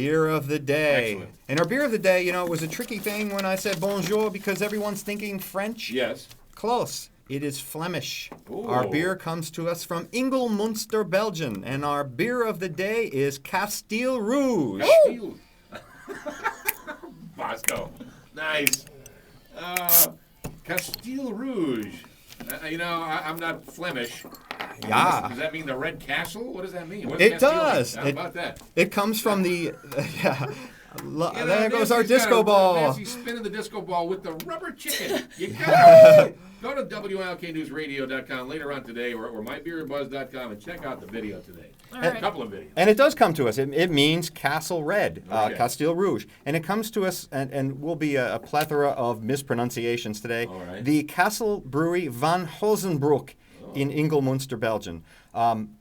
Beer of the day. Excellent. And our beer of the day, it was a tricky thing when I said bonjour because everyone's thinking French. Yes. Close. It is Flemish. Ooh. Our beer comes to us from Ingelmunster, Belgium. And our beer of the day is Kasteel Rouge. Kasteel. Bosco. Nice. Kasteel Rouge. I'm not Flemish. Yeah. Does that mean the Red Castle? What does that mean? It does. How about that? It comes from the... there goes our Nancy's disco got ball. Nancy's spinning the disco ball with the rubber chicken. You got it. Go to WILKNewsRadio.com later on today or MyBeerBuzz.com and check out the video today. Right. A couple of videos. And it does come to us. It means Castle Red, Okay. Kasteel Rouge. And it comes to us, and will be a plethora of mispronunciations today. All right. The Castle Brewery van Hozenbroek in Ingelmunster, Belgium.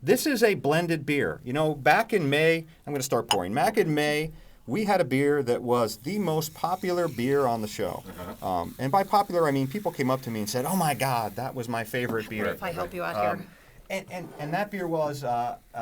This is a blended beer. Back in May, I'm going to start pouring. Back in May, we had a beer that was the most popular beer on the show. Uh-huh. And by popular, I mean people came up to me and said, "Oh my God, that was my favorite beer." If I help you out here. And that beer was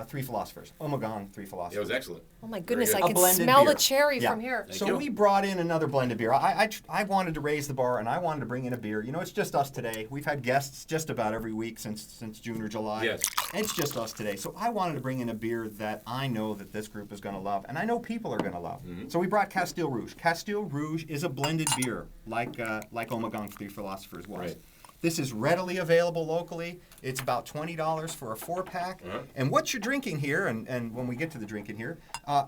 Three Philosophers. Omegon Three Philosophers. It was excellent. Oh my goodness, Very I good. can blended smell beer. the cherry Yeah. from here. Thank So you. we brought in another blended beer. I wanted to raise the bar, and I wanted to bring in a beer. It's just us today. We've had guests just about every week since June or July. Yes. And it's just us today. So I wanted to bring in a beer that I know that this group is going to love, and I know people are going to love. Mm-hmm. So we brought Kasteel Rouge. Kasteel Rouge is a blended beer, like Omegon Three Philosophers was. Right. This is readily available locally. It's about $20 for a 4-pack. Uh-huh. And what you're drinking here, and when we get to the drinking here,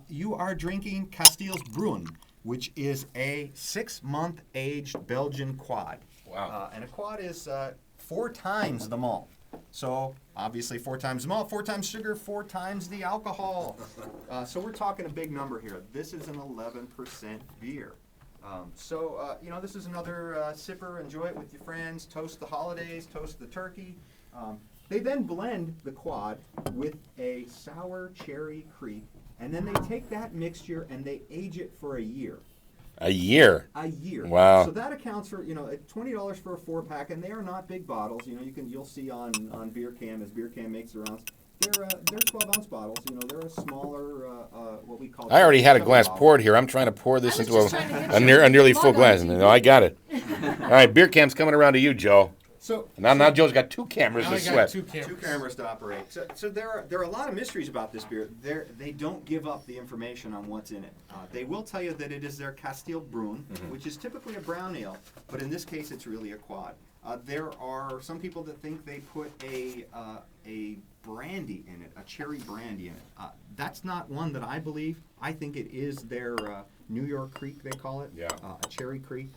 you are drinking Kasteels Bruin, which is a 6-month aged Belgian quad. Wow. And a quad is 4 times the malt. So obviously 4 times the malt, 4 times sugar, 4 times the alcohol. So we're talking a big number here. This is an 11% beer. This is another sipper. Enjoy it with your friends. Toast the holidays. Toast the turkey. They then blend the quad with a sour cherry creek, and then they take that mixture and they age it for a year. A year. A year. Wow. So that accounts for $20 for a 4-pack, and they are not big bottles. You'll see on Beer Cam as Beer Cam makes the rounds. They're 12-ounce bottles. They're a smaller what we call. I already had a chubby glass bottle. poured here. I'm trying to pour this I was into just trying to hit a you. nearly Mug full on glass. TV. No, I got it. All right, beer cam's coming around to you, Joe. So Now Joe's got 2 cameras Now to I got sweat. 2 cameras. 2 cameras to operate. So there are a lot of mysteries about this beer. They don't give up the information on what's in it. They will tell you that it is their Kasteel Bruin, which is typically a brown ale, but in this case it's really a quad. There are some people that think they put a brandy in it, a cherry brandy in it. That's not one that I believe. I think it is their New York Creek, they call it. Yeah. A cherry creek.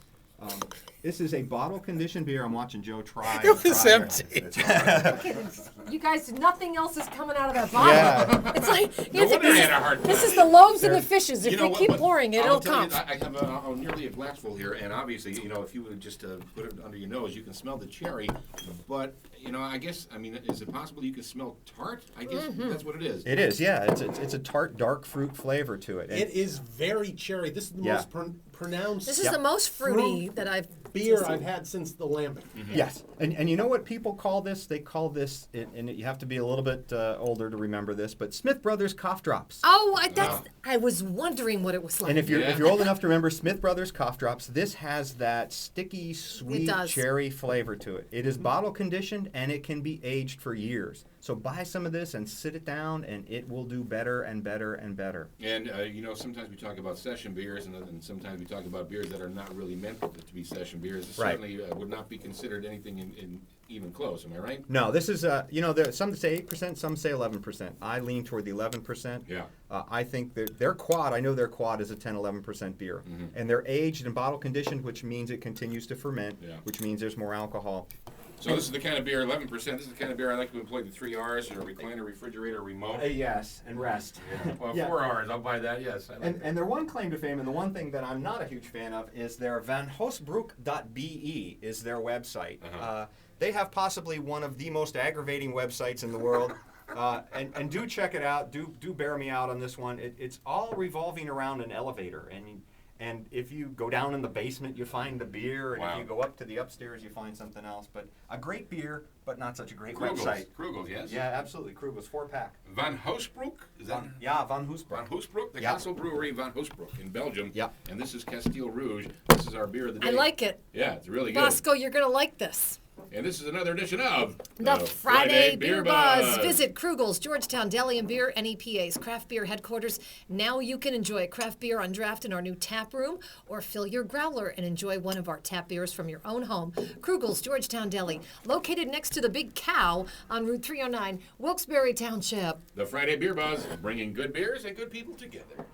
This is a bottle-conditioned beer. I'm watching Joe try. It was try empty. It's all right. You guys, nothing else is coming out of that bottle. Yeah. It's like No wonder I had a hard time. this is the loaves and the fishes. If You know they what- keep what- pouring it, I'll it'll tell you, come. I have nearly a glass full here, and obviously, if you would just put it under your nose, you can smell the cherry. But I guess, is it possible you can smell tart? I guess that's what it is. It is, yeah. It's a tart, dark fruit flavor to it. It is very cherry. This is the Yeah. most pronounced This is the most fruity that I've beer tasted. I've had since the lambic. Yes, and you know what people call this? They call this, and you have to be a little bit older to remember this, but Smith Brothers cough drops. Oh, I was wondering what it was like. And if Yeah. you're old enough to remember Smith Brothers cough drops, this has that sticky, sweet does. cherry flavor to it. It is bottle conditioned and it can be aged for years. So buy some of this and sit it down, and it will do better and better and better. And, sometimes we talk about session beers, and sometimes we talk about beers that are not really meant to be session beers. It Right. certainly would not be considered anything in even close. Am I right? No, this is, some say 8%, some say 11%. I lean toward the 11%. Yeah. I think that their quad, I know their quad is a 10, 11% beer. And they're aged and bottle conditioned, which means it continues to ferment, Yeah. which means there's more alcohol. So this is the kind of beer, 11%, this is the kind of beer I like to employ the 3 R's, recliner, refrigerator, remote. Yes, and rest. Well, Yeah. 4 R's, I'll buy that, yes. I like that. And their one claim to fame, and the one thing that I'm not a huge fan of, is their vanhosbroek.be is their website. Uh-huh. They have possibly one of the most aggravating websites in the world. And do check it out. Do bear me out on this one. It's all revolving around an elevator, And if you go down in the basement, you find the beer, and Wow. if you go up to the upstairs, you find something else. But a great beer, but not such a great Krugels. website. Krugels, yes. Yeah, absolutely. Krugels 4-pack. Van Hoosbroek? Is that? Yeah, Van Hoosbroek. Van Hoosbroek, the Yep. Castle Brewery Van Hoosbroek in Belgium. Yep. And this is Kasteel Rouge. This is our beer of the day. I like it. Yeah, it's really good. Bosco, you're going to like this. And this is another edition of The Friday Beer Buzz. Buzz. Visit Krugel's Georgetown Deli and Beer, NEPA's craft beer headquarters. Now you can enjoy craft beer on draft in our new tap room, or fill your growler and enjoy one of our tap beers from your own home. Krugel's Georgetown Deli, located next to the Big Cow on Route 309, Wilkes-Barre Township. The Friday Beer Buzz, bringing good beers and good people together.